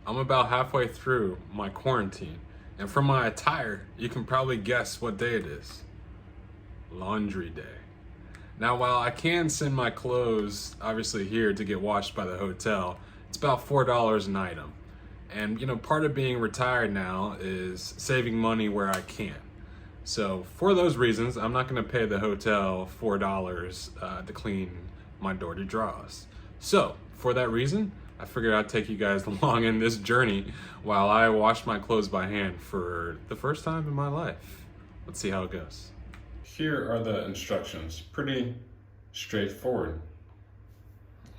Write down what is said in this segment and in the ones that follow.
I'm about halfway through my quarantine, and from my attire, you can probably guess what day it is. Laundry day. Now, while I can send my clothes, obviously here, to get washed by the hotel, it's about $4 an item. And part of being retired now is saving money where I can. So for those reasons, I'm not gonna pay the hotel $4 to clean my dirty drawers. So for that reason, I figured I'd take you guys along in this journey while I wash my clothes by hand for the first time in my life. Let's see how it goes. Here are the instructions, pretty straightforward.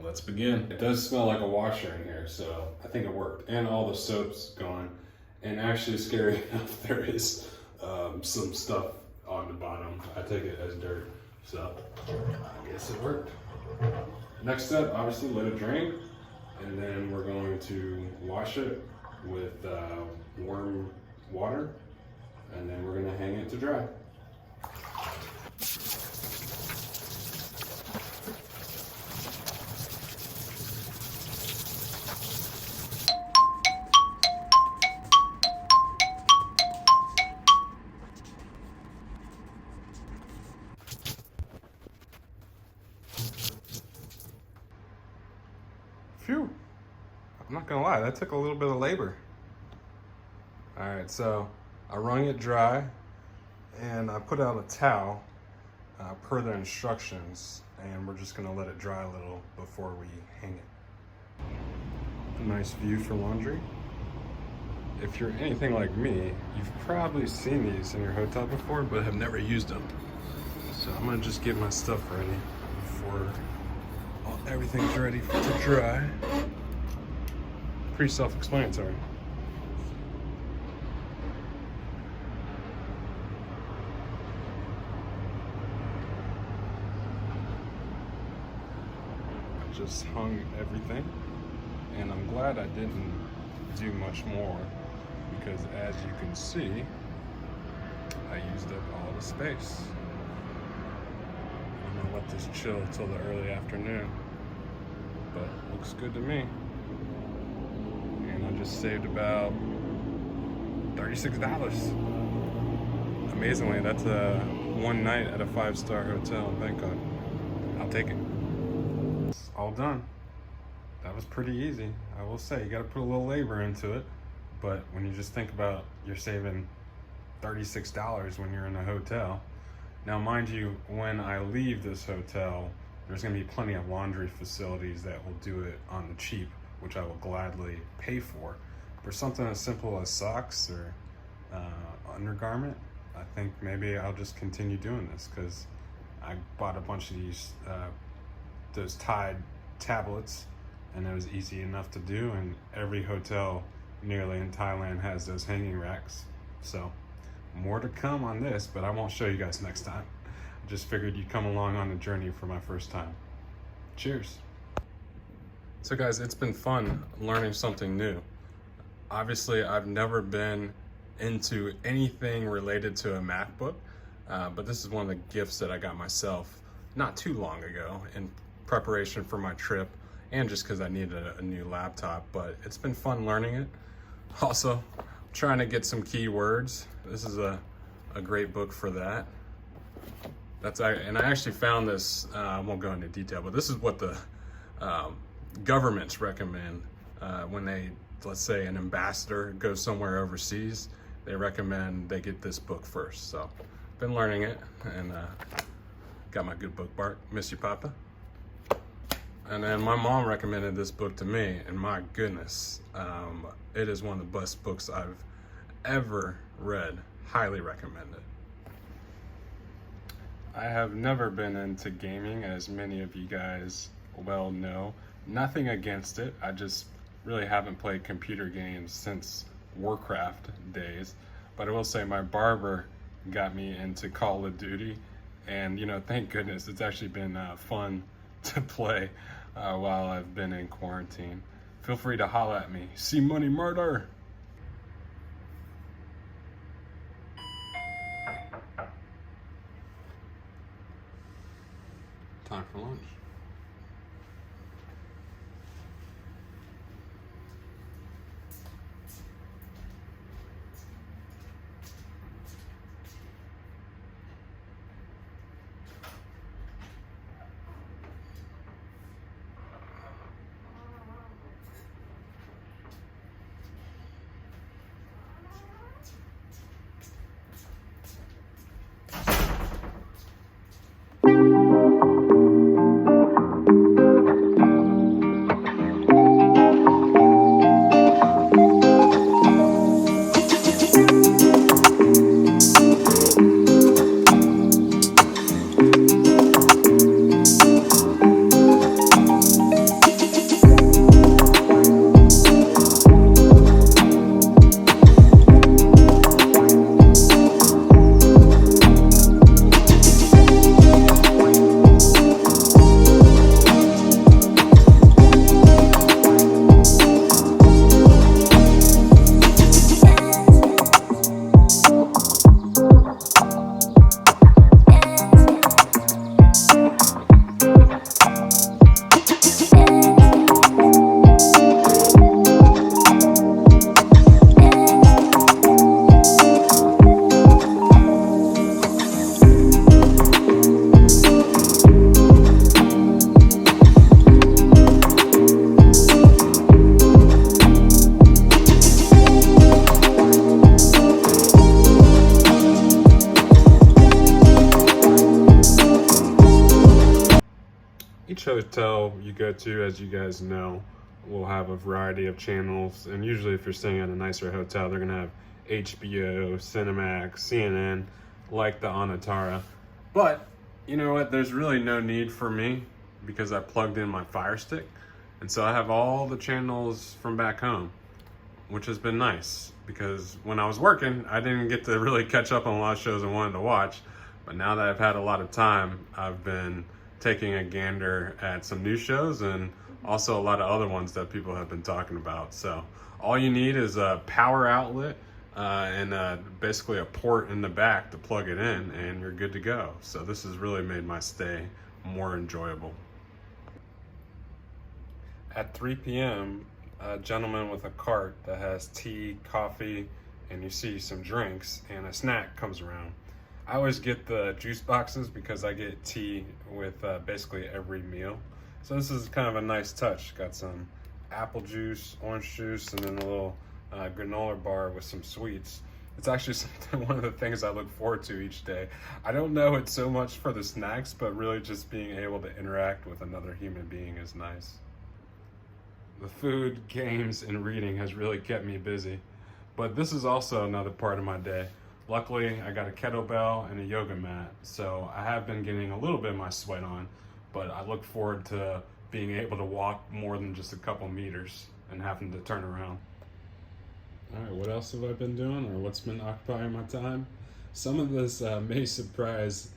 Let's begin. It does smell like a washer in here, so I think it worked. And all the soap's gone. And actually, scary enough, there is some stuff on the bottom. I take it as dirt, so I guess it worked. Next step, obviously, let it drain. And then we're going to wash it with warm water. And then we're gonna hang it to dry. Phew, I'm not gonna lie, that took a little bit of labor. All right, so I wrung it dry and I put out a towel per the instructions, and we're just gonna let it dry a little before we hang it. A nice view for laundry. If you're anything like me, you've probably seen these in your hotel before, but have never used them. So I'm gonna just get my stuff ready before everything's ready to dry. Pretty self-explanatory. I just hung everything, and I'm glad I didn't do much more, because as you can see, I used up all the space. I'm gonna let this chill till the early afternoon. But looks good to me. And I just saved about $36. Amazingly, that's one night at a 5-star hotel in Bangkok. I'll take it. It's all done. That was pretty easy. I will say, you gotta put a little labor into it. But when you just think about you're saving $36 when you're in a hotel. Now, mind you, when I leave this hotel, there's gonna be plenty of laundry facilities that will do it on the cheap, which I will gladly pay for. For something as simple as socks or undergarment, I think maybe I'll just continue doing this, because I bought a bunch of those Tide tablets, and it was easy enough to do, and every hotel nearly in Thailand has those hanging racks. So more to come on this, but I won't show you guys next time. Just figured you'd come along on the journey for my first time. Cheers. So guys, it's been fun learning something new. Obviously, I've never been into anything related to a MacBook, but this is one of the gifts that I got myself not too long ago in preparation for my trip, and just because I needed a new laptop. But it's been fun learning it. Also, trying to get some keywords. This is a great book for that. And I actually found this, I won't go into detail, but this is what the governments recommend when they, let's say an ambassador goes somewhere overseas, they recommend they get this book first. So been learning it, and got my good book, Bart. Miss you, Papa. And then my mom recommended this book to me, and my goodness, it is one of the best books I've ever read. Highly recommend it. I have never been into gaming, as many of you guys well know. Nothing against it. I just really haven't played computer games since Warcraft days. But I will say my barber got me into Call of Duty, and thank goodness it's actually been fun to play while I've been in quarantine. Feel free to holla at me. See Money Murder! Time for lunch. hotel you go to, as you guys know, will have a variety of channels, and usually if you're staying at a nicer hotel, they're gonna have HBO, Cinemax, CNN, like the Anatara. But you know what, there's really no need for me because I plugged in my Fire Stick, and so I have all the channels from back home, which has been nice because when I was working, I didn't get to really catch up on a lot of shows I wanted to watch. But now that I've had a lot of time, I've been taking a gander at some new shows and also a lot of other ones that people have been talking about. So all you need is a power outlet and basically a port in the back to plug it in, and you're good to go. So this has really made my stay more enjoyable. At 3 p.m., a gentleman with a cart that has tea, coffee, and you see some drinks and a snack comes around. I always get the juice boxes because I get tea with basically every meal. So this is kind of a nice touch. Got some apple juice, orange juice, and then a little granola bar with some sweets. It's actually one of the things I look forward to each day. I don't know it so much for the snacks, but really just being able to interact with another human being is nice. The food, games, and reading has really kept me busy, but this is also another part of my day. Luckily, I got a kettlebell and a yoga mat, so I have been getting a little bit of my sweat on, but I look forward to being able to walk more than just a couple meters and having to turn around. All right, what else have I been doing, or what's been occupying my time? Some of this may surprise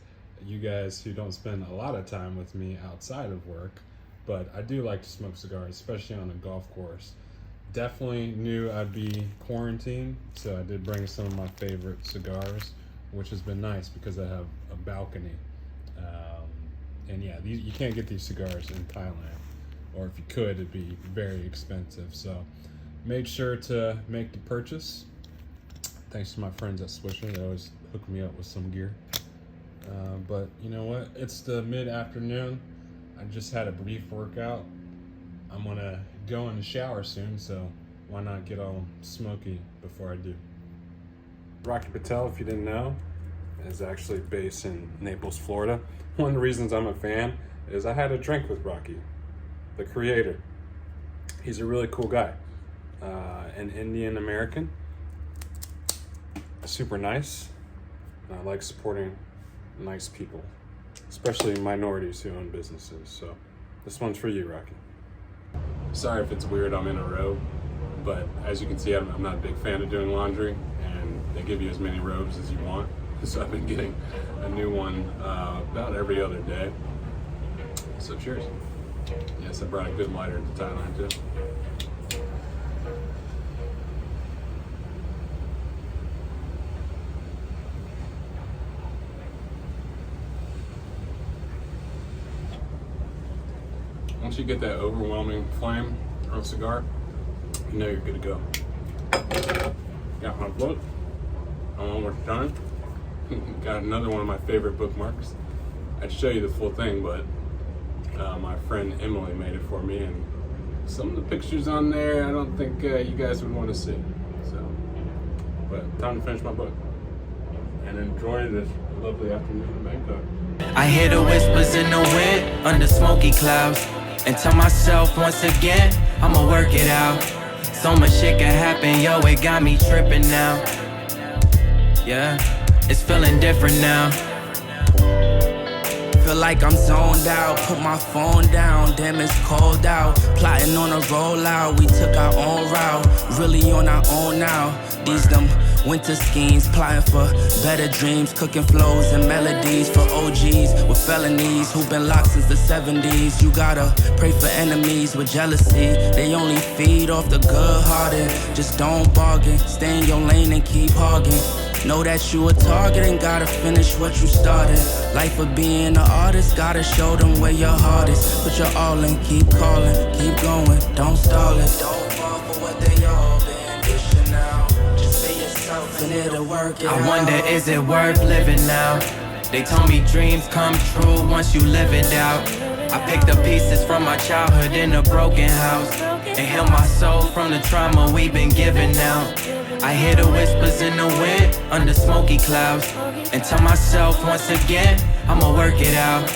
you guys who don't spend a lot of time with me outside of work, but I do like to smoke cigars, especially on a golf course. Definitely knew I'd be quarantined, so I did bring some of my favorite cigars, which has been nice because I have a balcony. And yeah, you can't get these cigars in Thailand, or if you could, it'd be very expensive. So made sure to make the purchase. Thanks to my friends at Swisher, they always hook me up with some gear. But you know what? It's the mid-afternoon. I just had a brief workout. I'm gonna go in the shower soon, so why not get all smoky before I do? Rocky Patel, if you didn't know, is actually based in Naples, Florida. One of the reasons I'm a fan is I had a drink with Rocky, the creator. He's a really cool guy, an Indian American, super nice, and I like supporting nice people, especially minorities who own businesses. So this one's for you, Rocky. Sorry if it's weird, I'm in a robe, but as you can see, I'm not a big fan of doing laundry, and they give you as many robes as you want. So I've been getting a new one about every other day. So cheers. Yes, I brought a good lighter to Thailand too. Once you get that overwhelming flame from a cigar, you know you're good to go. Got my book. I'm almost done. Got another one of my favorite bookmarks. I'd show you the full thing, but my friend Emily made it for me, and some of the pictures on there I don't think you guys would want to see. So, but time to finish my book and enjoy this lovely afternoon in Bangkok. I hear the whispers in the wind under smoky clouds, and tell myself once again I'ma work it out. So much shit can happen, yo, it got me tripping now. Yeah, it's feeling different now. Feel like I'm zoned out, put my phone down, damn it's cold out. Plotting on a rollout, we took our own route, really on our own now. These them winter schemes, plotting for better dreams, cooking flows and melodies for OGs with felonies who've been locked since the 70s. You gotta pray for enemies with jealousy, they only feed off the good-hearted. Just don't bargain, stay in your lane and keep hogging. Know that you a target and gotta finish what you started. Life of being an artist, gotta show them where your heart is. Put your all in, keep calling, keep going, don't stall it. Don't fall for what they all been dishing out. Just be yourself and it'll work it out. I wonder, is it worth living now? They told me dreams come true once you live it out. I picked up pieces from my childhood in a broken house. and heal my soul from the trauma we've been giving out. I hear the whispers in the wind under smoky clouds, and tell myself once again, I'ma work it out.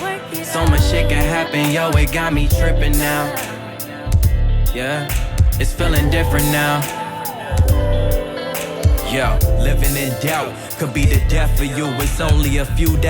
So much shit can happen, yo, it got me tripping now. Yeah, it's feeling different now. Yo, living in doubt could be the death of you. It's only a few that